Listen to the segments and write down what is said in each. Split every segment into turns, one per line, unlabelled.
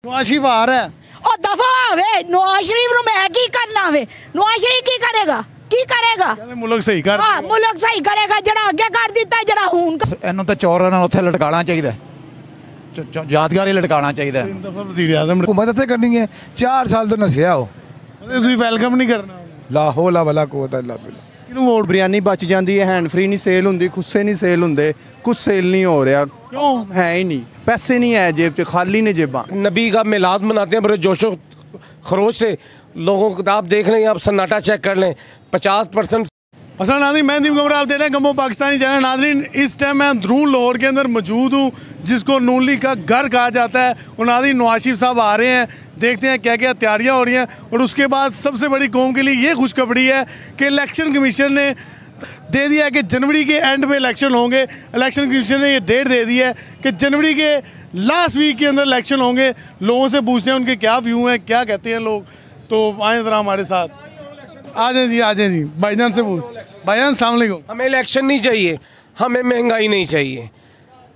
नवाज शरीफ आ रहा है
और दफा वे नवाज शरीफ नु मैं की करना वे नवाज शरीफ की करेगा
मुल्क सही कर
हां मुल्क सही करेगा जड़ा आगे कर दिता जड़ा हुन
ਇਹਨੂੰ ਤਾਂ ਚੋਰਾਂ ਨੂੰ ਉੱਥੇ ਲਟਕਾਉਣਾ ਚਾਹੀਦਾ ਯਾਦਗਾਰੀ ਲਟਕਾਉਣਾ ਚਾਹੀਦਾ
तीन दफा वजीर आजम
हुकूमत इत्थे करनी है 4 साल तो नसिया हो
ਤੁਸੀਂ ਵੈਲਕਮ ਨਹੀਂ ਕਰਨਾ
ला हौला वला कुव्वत इल्ला बिल्लाह
ਕਿਹਨੂੰ ਵੋਟ
बिरयानी बच जाती है हैंड फ्री नहीं सेल होंगी खुस्से नहीं सेल होंगे कुछ सेल नहीं हो रहा
क्यों
है ही नहीं पैसे नहीं है जेब च खाली ने जेबा
नबी का मिलाद मनाते हैं बड़े जोशो खरोश से लोगों को आप देख लें आप सन्नाटा चेक कर लें 50%
असल नाज़रीन मैं दीप कमर आप दे रहे हैं गमो पाकिस्तानी चैनल। नाज़रीन इस टाइम मैं अंदरून लाहौर के अंदर मौजूद हूँ जिसको नून लीग का घर कहा जाता है और नाज़रीन नवाज शरीफ साहब आ रहे हैं, देखते हैं क्या क्या तैयारियाँ हो रही हैं। और उसके बाद सबसे बड़ी कौम के लिए ये खुशखबरी है कि इलेक्शन कमीशन ने दे दिया है कि जनवरी के एंड में इलेक्शन होंगे। इलेक्शन कमीशन ने ये डेट दे दी है कि जनवरी के लास्ट वीक के अंदर इलेक्शन होंगे। लोगों से पूछते हैं उनके क्या व्यू हैं, क्या कहते हैं लोग, तो आए ज़रा हमारे साथ। आ जाए जी भाईजान से पूछ। भाईजान अस्सलाम वालेकुम।
हमें इलेक्शन नहीं चाहिए, हमें महंगाई नहीं चाहिए।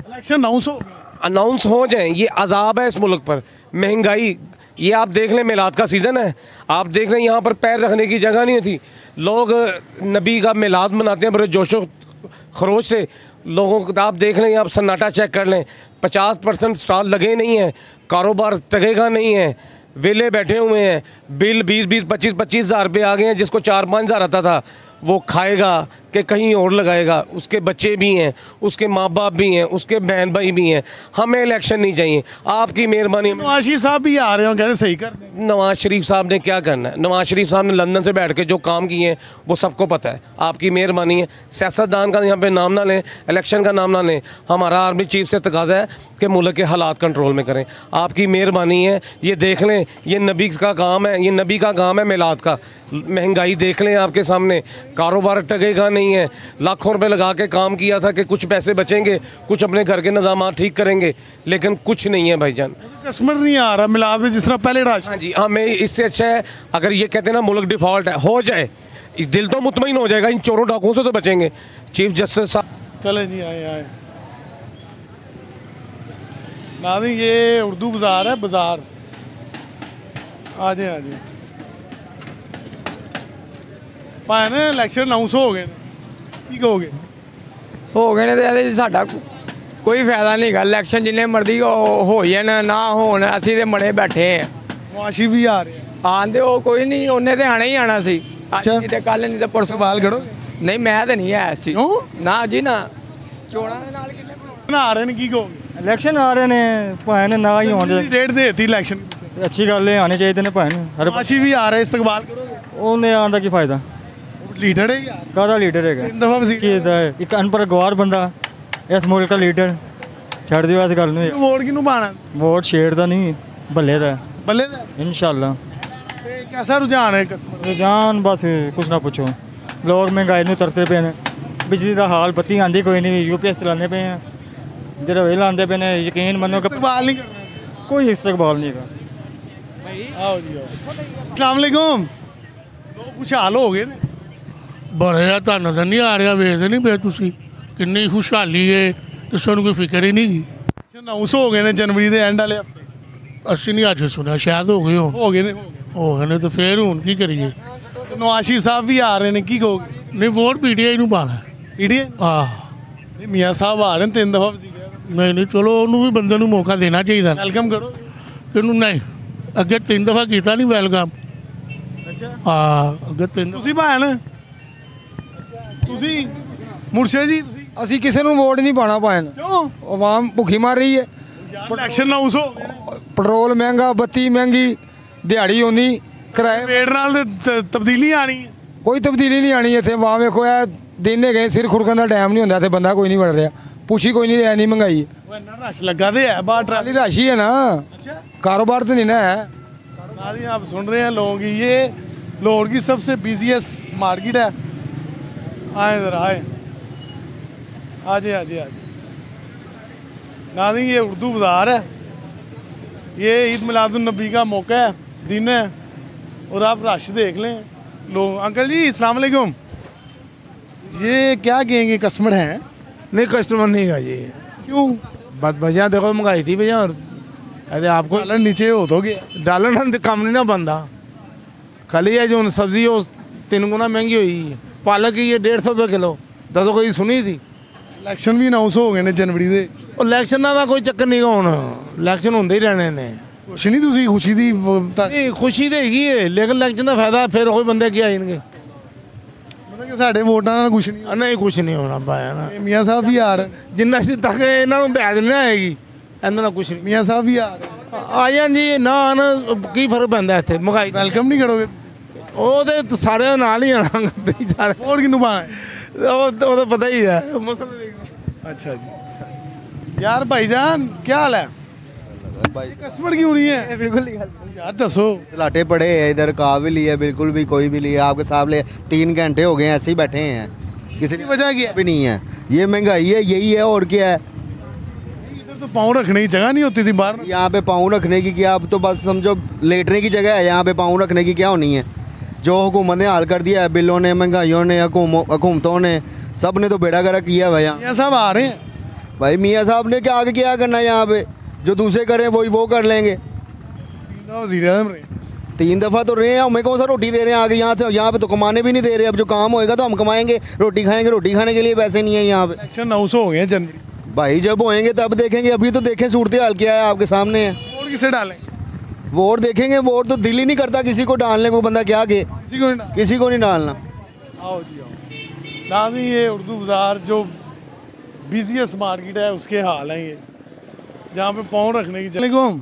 इलेक्शन
अनाउंस हो जाए, ये अजाब है इस मुल्क पर। महंगाई ये आप देख लें, मिलाद का सीज़न है, आप देख लें यहाँ पर पैर रखने की जगह नहीं थी। लोग नबी का मिलाद मनाते हैं बड़े जोशो खरोश से लोगों को आप देख लें आप सन्नाटा चेक कर लें 50% स्टॉल लगे नहीं हैं, कारोबार तगेगा नहीं है, वेले बैठे हुए हैं। बिल 20-20 25-25 हज़ार रुपये आ गए हैं। जिसको 4-5 हज़ार आता था वो खाएगा कि कहीं और लगाएगा। उसके बच्चे भी हैं, उसके माँ बाप भी हैं, उसके बहन भाई भी हैं। हमें इलेक्शन नहीं चाहिए, आपकी मेहरबानी।
नवाज शरीफ साहब भी आ रहे हो, कह रहे सही कर दें।
नवाज शरीफ साहब ने क्या करना है? नवाज शरीफ साहब ने लंदन से बैठ के जो काम किए हैं वो सबको पता है। आपकी मेहरबानी है, सियासतदान का यहाँ पे नाम ना लें, इलेक्शन का नाम ना लें। हमारा आर्मी चीफ से तकाजा है कि मुल्क के हालात कंट्रोल में करें। आपकी मेहरबानी है, ये देख लें, ये नबी का काम है, ये नबी का काम है मिलाद का। महंगाई देख लें आपके सामने, कारोबार टकेगा नहीं है। लाखों रुपए लगा के काम किया था कि कुछ पैसे बचेंगे, कुछ अपने घर के निज़ाम ठीक करेंगे, लेकिन कुछ नहीं है भाईजान।
कस्टमर नहीं आ रहा मिलाद में जिस तरह पहले राज।
हाँ जी, हमें इससे अच्छा है अगर ये कहते हैं ना मुल्क डिफ़ॉल्ट है, हो जाए, दिल तो मुतमईन हो जाएगा, इन चोरों डाकुओं से तो बचेंगे। चीफ जस्टिस साहब
चले जी, आए नाज़रीन ये उर्दू बाज़ार है, बाज़ार आ जाए भाई ने इलेक्शन अनाउंस हो गए, की कहोगे?
हो गए ने ते साडा कोई फायदा नहीं गा। इलेक्शन जिन्ने मर्जी हो जान ना होन, असीं ते मड़े बैठे हैं।
नवाज शरीफ भी आ रहे हैं।
आंदे हो कोई नहीं, उन्हें ते आना ही आना सी।
अच्छा।
नहीं ते कल नहीं ते परसों
सवाल करो।
नहीं मैं ते नहीं है ऐसी ना जी ना चोड़ा दे नाल किन्ने
ना आ रहे हैं, की कहोगे?
इलेक्शन आ रहे हैं भाई ने ना ही होने
डेट देती इलेक्शन,
अच्छी गल है, आने चाहिए ने भाई
नवाज शरीफ भी आ रहे हैं, इस्तकबाल करोगे?
उन्हें आंदा की फायदा,
लीडर है यार,
कादा लीडर है?
तीन दफा वज़ीर
चीज है एक अनपढ़ गवार बंदा इस मुल्क का लीडर छड़ दियो। इस गल नूं
वोट किहनूं पाना?
वोट शेर दा नहीं भले दा
बल्ले दा।
इंशाल्लाह।
ते कैसा रुझान है कस्टमर?
रुझान बस कुछ ना पूछो, लोग महंगाई नूं तरसदे पे ने। बिजली दा हाल बत्ती आंदी कोई नहीं, यूपीएस चलाने पे हैं, जेह्ड़ा वेल आंदे पे ने। यकीन मनो कि
इस्तकबाल नहीं करना,
कोई इस्तकबाल नहीं है।
आओ जी आओ। अस्सलाम वालेकुम। लोग खुशहाल हो गए ने।
बड़े आ तुहानू नज़र नहीं आ रहा, वेखदे नहीं पे तुसीं किन्नी खुशहाली है, ते सानूं कोई फिक्र ही नहीं।
अनाउंस हो गए ने जनवरी के एंड वाले हफ्ते।
असीं नहीं अज सुनिया, शायद हो गए
हो गए ने
ने तो फिर हुण की करिए?
तो नवाज शरीफ साहब भी आ रहे हैं, की कहोगे?
नहीं वोट पीटीआई नूं पाना।
पीटीआई
आह
मियाँ साहब आ रहे हैं, 3 दफा वज़ीर
नहीं चलो उन्होंने भी बंदे नूं मौका देना चाहिए।
वेलकम करो।
इन्हूं नहीं अगे 3 दफा किया नहीं वेलकम।
अच्छा
अगे 3
ਤੁਸੀਂ ਭੈਣ ਤੁਸੀਂ ਮੁਰਸ਼ਿਦ ਜੀ ਤੁਸੀਂ
ਅਸੀਂ ਕਿਸੇ ਨੂੰ ਵੋਟ ਨਹੀਂ ਪਾਣਾ ਪਾਣ।
ਕਿਉਂ?
ਆਵਾਮ ਭੁੱਖੀ ਮਰ ਰਹੀ ਹੈ।
ਇਲੈਕਸ਼ਨ ਅਨਾਉਂਸ ਹੋ
ਪੈਟਰੋਲ ਮਹਿੰਗਾ, ਬੱਤੀ ਮਹਿੰਗੀ, ਦਿਹਾੜੀ ਉਨੀ, ਕਿਰਾਏ
ਵੇਟ ਨਾਲ ਤਬਦੀਲੀ ਆਣੀ ਹੈ।
ਕੋਈ ਤਬਦੀਲੀ ਨਹੀਂ ਆਣੀ ਇੱਥੇ। ਵਾਹ ਵੇਖੋ ਇਹ ਦਿਨ ਹੈਗੇ, ਸਿਰ ਖੁਰਕਣ ਦਾ ਟਾਈਮ ਨਹੀਂ ਹੁੰਦਾ ਤੇ ਬੰਦਾ ਕੋਈ ਨਹੀਂ ਵੜ ਰਿਹਾ, ਪੁੱਛੀ ਕੋਈ ਨਹੀਂ ਰਿਹਾ, ਨਹੀਂ ਮਹਿੰਗਾਈ।
ਉਹ ਇੰਨਾ ਰਸ਼ ਲੱਗਾ ਤੇ ਹੈ ਬਾਹਰ
खाली राशि है ना,
अच्छा
कारोबार तो नहीं ना है।
नाज़रीन आप सुन रहे हैं लोगों की, ये लाहौर की सबसे बिजीएस्ट मार्केट है। आए ज़रा आए, आजे नाज़रीन ये उर्दू बाज़ार है, ये ईद मिलादुन्नबी का मौका है, दिन है, और आप रश देख लें लोग। अंकल जी अस्सलाम वालेकुम, ये क्या कहेंगे, कस्टमर हैं?
नहीं कस्टमर नहीं का जी,
क्यों?
बात वजह देखो महंगाई थी भैया, और
अरे आपको
डॉलर नीचे हो तो गया
डॉलर ना कम नहीं ना बनता खाली है जो सब्जी वो 3 गुना महंगी हुई है पालक की ये 150 रुपये किलो दसो कोई सुनी थी
इलेक्शन भी अनाउंस हो गए ने जनवरी ਦੇ
इलेक्शन का कोई चक्कर नहीं ਹੁਣ इलेक्शन ਹੁੰਦੇ ਹੀ रहने ने
ਕੁਛ ਨਹੀਂ ਤੁਸੀਂ ਖੁਸ਼ੀ ਦੀ
नहीं खुशी तो हैगी है लेकिन इलेक्शन का फायदा फिर कोई बंदे क्या आएंगे
ਮਤਲਬ ਕਿ ਸਾਡੇ ਵੋਟਾਂ ਨਾਲ ਕੁਛ ਨਹੀਂ
नहीं कुछ नहीं होना पाया ना
ਮੀਆਂ ਸਾਹਿਬ ਵੀ ਆ ਰਹੇ
जिन्ना चਿਰ तक ਇਹਨਾਂ ਨੂੰ ਬੈਦ ਨਹੀਂ ਆਏਗੀ ਇਹਨਾਂ ਨਾਲ ਕੁਛ ਨਹੀਂ
ਮੀਆਂ ਸਾਹਿਬ ਵੀ ਆ ਰਹੇ
ਆ ਜਾਂਦੀ ਨਾ ਆਣ ਕੀ ਫਰਕ ਪੈਂਦਾ ਇੱਥੇ ਮਹਿੰਗਾਈ ਦਾ
ਵੈਲਕਮ ਨਹੀਂ ਕਰੋਗੇ
ਉਹ ਤੇ ਸਾਰਿਆਂ ਨਾਲ ਹੀ ਆਣਾ ਵਿਚਾਰੇ
ਵੋਟ ਕਿਹਨੂੰ ਪਾਣਾ
ਉਹ ਤਾਂ ਪਤਾ ਹੀ ਹੈ ਮਸਲਾ
अच्छा जी यार भाईजान क्या हाल है कस्टमर क्यों नहीं है बिल्कुल यार दसो
लाटे पड़े हैं इधर का भी लिए बिल्कुल भी कोई भी लिए आपके सामने 3 घंटे हो गए ऐसे ही बैठे हैं किसी की
वजह क्या
भी नहीं है ये महंगाई है यही है और क्या है
इधर तो पाँव रखने की जगह नहीं होती थी बाहर
यहाँ पे पाँव रखने की क्या अब तो बस समझो लेटने की जगह है यहाँ पे पाँव रखने की क्या होनी है जो हुकूमत ने हाल कर दिया है बिलों ने महंगाइयों ने हुकूमतों ने सब ने तो बेड़ा गर्क किया है यहाँ
मियाँ साहब आ रहे हैं
भाई मियाँ साहब ने क्या आगे क्या करना है यहाँ पे जो दूसरे करें वही वो कर लेंगे 3 दफ़ा तो रहे हैं हमें कौन सा रोटी दे रहे हैं आगे यहाँ से यहाँ पे तो कमाने भी नहीं दे रहे अब जो काम होएगा तो हम कमाएंगे रोटी खाएंगे रोटी खाने के लिए पैसे नहीं है यहाँ पे
इलेक्शन 900 हो गए हैं जनवरी
भाई जब होएंगे तब देखेंगे अभी तो देखें सूरत हाल क्या है आपके सामने है
वोट किसे डालें
वोट देखेंगे वोट तो दिल ही नहीं करता किसी को डालने को बंदा क्या के
किसी को नहीं
डालना
आओ जी आओ नाज़रीन ये उर्दू बाज़ार जो बिजीएस्ट मार्केट है उसके हाल हैं ये जहाँ पे पाँव रखने की जगह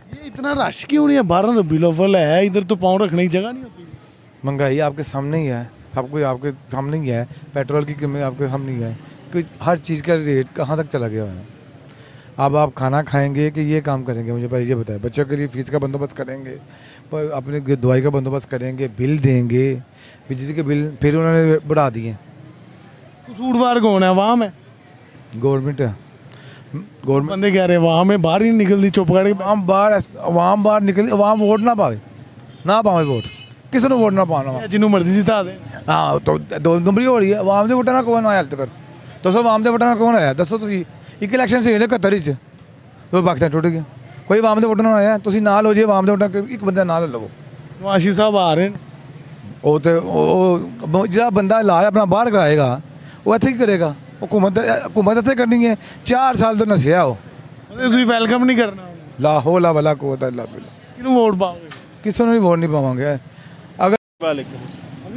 ये इतना रश क्यों नहीं है 12 रबीउल अव्वल है इधर तो पाँव रखने की जगह नहीं होती
महंगाई आपके सामने ही है सब कुछ आपके सामने ही है पेट्रोल की कीमत आपके सामने ही है कि हर चीज़ का रेट कहाँ तक चला गया है अब आप खाना खाएंगे कि ये काम करेंगे मुझे भाई ये बताएं बच्चों के लिए फ़ीस का बंदोबस्त करेंगे पर अपने दवाई का बंदोबस्त करेंगे बिल देंगे बिजली के बिल फिर उन्होंने बढ़ा दिए
कसूरवार कौन है अवाम है
गवर्नमेंट है गवर्नमेंट
बंदे कह रहे हैं अवाम में बाहर ही नहीं निकलती चुप करके
अवाम बाहर निकल अवाम वोट ना पावे वोट किसी ने वोट ना पाना
जिन्होंने मर्जी जिता दे
हाँ तो 2 नंबरी हो रही है अवाम के वोटा ना कौन आया तक दसो अवाम के वोटा ना कौन आया दसो तुम एक इलेक्शन से 71 च तो पाकिस्तान टुट गया कोई अवाम के वोटा ना आया तुम नाल हो जाए अवाम के वोटा एक बंदा नाल लवो
नवाशी साहब आ रहे हैं
ਉਹ ਤੇ ਉਹ ਜਿਹੜਾ ਬੰਦਾ ਇਲਾਜ ਆਪਣਾ ਬਾਹਰ ਕਰਾਏਗਾ ਉਹ ਇੱਥੇ ਕੀ ਕਰੇਗਾ हुकूमत ਇੱਥੇ ਕਰਨੀ ਹੈ 4 ਸਾਲ ਤੋਂ ਨਸਿਆ ਉਹ
ਤੁਸੀਂ ਵੈਲਕਮ ਨਹੀਂ ਕਰਨਾ
ਲਾ ਹੌਲਾ ਵਲਾ ਕੁਵਤ ਇਲਾ ਬਿल्ला
ਕਿਹਨੂੰ ਵੋਟ ਪਾਓਗੇ
किसी ने भी वोट नहीं पावांगे
अगर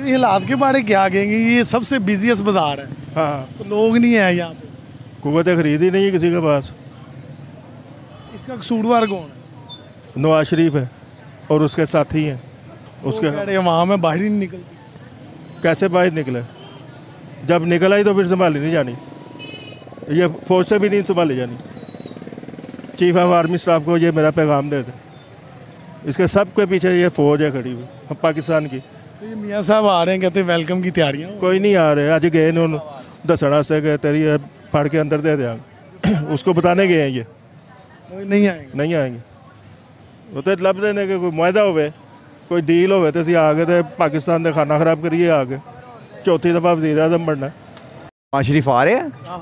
ये हालात के बारे क्या कहेंगे ये सबसे बिजीएस्ट बाजार है
हाँ
तो लोग नहीं है यहाँ पे
कुवत खरीद ही नहीं है किसी के पास
इसका कसूरवार कौन है
नवाज शरीफ है और उसके साथी हैं उसके
वहाँ में बाहर ही नहीं निकलती
कैसे बाहर निकले जब निकल आई तो फिर संभाली नहीं जानी ये फौज से भी नहीं संभाली जानी चीफ ऑफ आर्मी स्टाफ को ये मेरा पैगाम दे दे इसके सब के पीछे ये फौज है खड़ी हुई पाकिस्तान की
तो ये मियाँ साहब आ रहे हैं कहते हैं वेलकम की तैयारियाँ
कोई नहीं आ रहे अज गए ने दसना से गए तेरी फाड़ के अंदर दे देंगे उसको बताने गए हैं ये नहीं आएंगे वो तो लब देने के कोई मुआहदा हो कोई डील हो तो आ गए तो पाकिस्तान का खाना खराब करिए आके चौथी दफ़ा वज़ीर आज़म बनना
नवाज शरीफ आ रहे हैं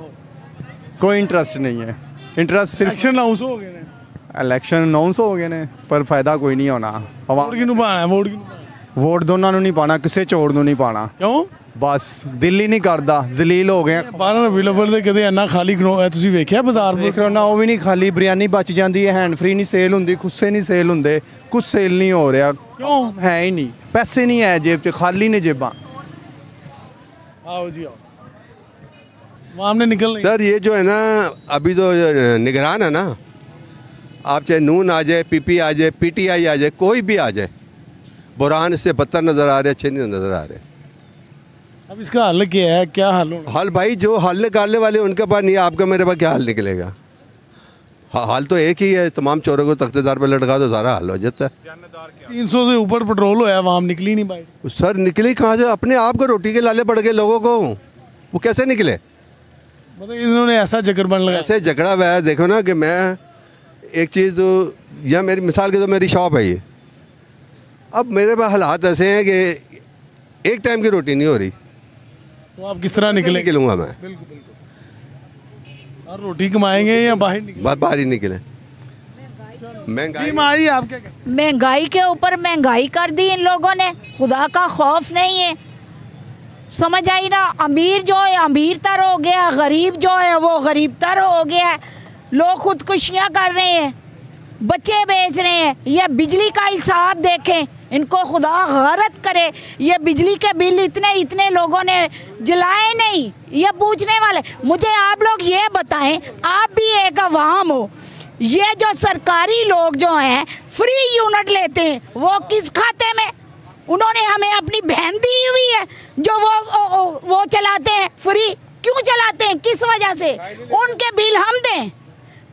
कोई इंटरेस्ट नहीं है इंटरेस्ट सिर्फ
इलेक्शन अनाउंस हो गए
इलेक्शन अनाउंस हो गए ने पर फायदा कोई नहीं होना
वोट किहनूं पाना है
वोट दोनों नहीं पाना किसी चोर नहीं पाना
क्यों
बस दिल ही नहीं करता जलील हो गए
12 रबीउल अव्वल ਦੇ ਕਦੇ ਇੰਨਾ ਖਾਲੀ ਤੁਸੀਂ ਵੇਖਿਆ ਬਾਜ਼ਾਰ
ਕਰੋਨਾ ਉਹ ਵੀ ਨਹੀਂ ਖਾਲੀ ਬਿਰਿਆਨੀ ਬਚ ਜਾਂਦੀ ਹੈ ਹੈਂਡ ਫ੍ਰੀ ਨਹੀਂ ਸੇਲ ਹੁੰਦੀ ਖੁੱਸੇ ਨਹੀਂ ਸੇਲ ਹੁੰਦੇ ਕੁਝ ਸੇਲ ਨਹੀਂ ਹੋ ਰਿਹਾ
क्यों
है ही नहीं पैसे नहीं है जेब च खाली ने जेबा
आओ जी आओ वहाँ हमने निकल
सर ये जो है ना अभी जो निगरान है ना आप चाहे नून आ जाए पीपी आ जाए पीटीआई आ जाए कोई भी आ जाए बुरहान इससे बदतर नज़र आ रहे अच्छे नहीं नज़र आ रहे
अब इसका हल क्या है क्या हल होना
हल भाई जो हल निकालने वाले उनके पास नहीं आपका मेरे पास क्या हल निकलेगा हाल तो एक ही है तमाम चोरों को तख्तेदार पर लटका दो सारा हल हो जाता है
300 से ऊपर पेट्रोल होया वहाँ निकली नहीं भाई
सर निकली कहाँ से अपने आप को रोटी के लाले पड़ गए लोगों को वो कैसे निकले
मतलब इन्होंने ऐसा जकड़ बन लगा
ऐसे झगड़ा हुआ है देखो ना कि मैं एक चीज़ तो या मेरी मिसाल के तो मेरी शॉप है ये अब मेरे पास हालात ऐसे हैं कि एक टाइम की रोटी नहीं हो रही
तो आप किस तरह
निकलूँगा मैं
बिल्कुल बिल्कुल और रोटी कमाएंगे या बाहर निकले
बाहर ही निकले
महंगाई आप क्या कहते हैं?
महंगाई के ऊपर महंगाई कर दी इन लोगों ने, खुदा का खौफ नहीं है। समझ आई ना, अमीर जो है अमीर तर हो गया, गरीब जो है वो गरीब तर हो गया। लोग खुदकुशियाँ कर रहे हैं, बच्चे बेच रहे हैं। ये बिजली का हिसाब देखें, इनको खुदा गैरत करे। ये बिजली के बिल इतने लोगों ने जलाए नहीं, ये पूछने वाले। मुझे आप लोग ये बताएं, आप भी एक अवाम हो, ये जो सरकारी लोग जो हैं फ्री यूनिट लेते हैं, वो किस खाते में? उन्होंने हमें अपनी बहन दी हुई है जो वो चलाते हैं फ्री। क्यों चलाते हैं, किस वजह से? उनके बिल हम दें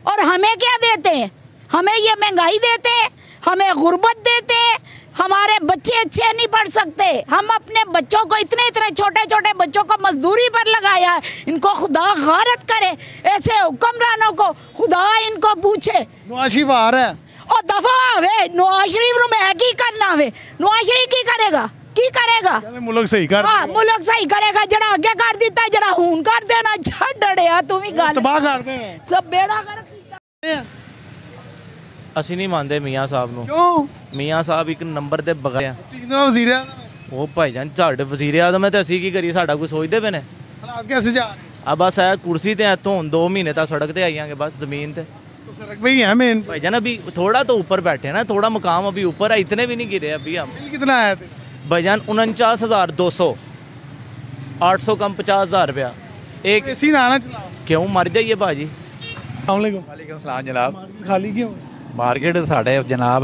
और हमें क्या देते हैं? हमें ये महंगाई देते हैं, हमें गुर्बत देते हैं, हमारे बच्चे अच्छे नहीं पढ़ सकते। हम अपने बच्चों को इतने छोटे बच्चों को मजदूरी पर लगाया है। इनको खुदा गैरत करे, ऐसे हुक्मरानों को खुदा इनको पूछे।
नवाज शरीफ आ रहा है
और दफा आवे, नवाज शरीफ नु मैं की करना वे, नवाज शरीफ की करेगा, की करेगा?
मुल्क सही कर,
हाँ मुल्क सही करेगा। जरा आगे कर दिता है, जरा हून कर देना, छड़ डड़िया तुम ही गल
तबाह कर दे
सब बेड़ा कर।
ਅਸੀਂ ਨਹੀਂ ਮੰਨਦੇ ਮੀਆਂ ਸਾਹਿਬ ਨੂੰ।
ਕਿਉਂ?
ਮੀਆਂ ਸਾਹਿਬ ਇੱਕ ਨੰਬਰ ਤੇ ਬਗਿਆ
ਵਜ਼ੀਰ
ਉਹ ਭਾਈਜਾਨ ਸਾਡੇ ਵਜ਼ੀਰ ਆਜ਼ਮ ਹੈ ਤੇ ਅਸੀਂ ਕੀ ਕਰੀਏ? ਸਾਡਾ ਕੋਈ ਸੋਚਦੇ ਪਏ ਨੇ
ਹਾਲਾਤ ਕਿਵੇਂ ਜਾ ਰਹੇ?
ਆ ਬਸ ਇਹ ਕੁਰਸੀ ਤੇ ਇੱਥੋਂ 2 महीने तक सड़क पे आएंगे बस ज़मीन पे।
तो सड़क पे ही है मेन
भाईजान। अभी थोड़ा तो ऊपर बैठे ना, थोड़ा मुकाम अभी ऊपर है, इतने भी नहीं गिरे अभी हम।
कितना आया
भाईजान? 49,200, 800 कम 50,000 रुपया एक।
एसी ना आना चलाओ,
क्यों मर जाइए भाजी।
वालेकुम सलाम जनाब।
खाली क्यों?
मार्केट साढ़े जनाब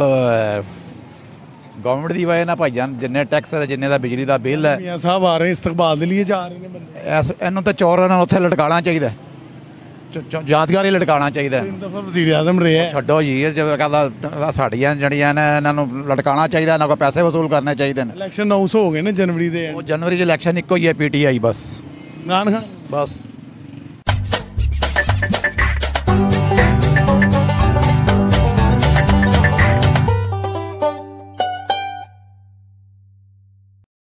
गवर्नमेंट की वजह ना भाईजान, जिन्ने टैक्स है, जिन्ने का बिजली का बिल है।
मियां साहब आ रहे हैं, इस्तकबाल के लिए जा रहे हैं बंदे।
इन्हों तो चोरों ने उत्थे लटकाना चाहिए, यादगार ही लटकाना चाहिए।
वज़ीर आज़म रहे हैं,
छड्डो जी, कहता साड़ियाँ जड़ियाँ ने इन्हों लटकाना चाहिए, इन्हों को पैसे वसूल करने चाहिए।
इलेक्शन 900 हो गए ना जनवरी के।
जनवरी इलेक्शन एको ही है, PTI बस
इमरान खान
बस।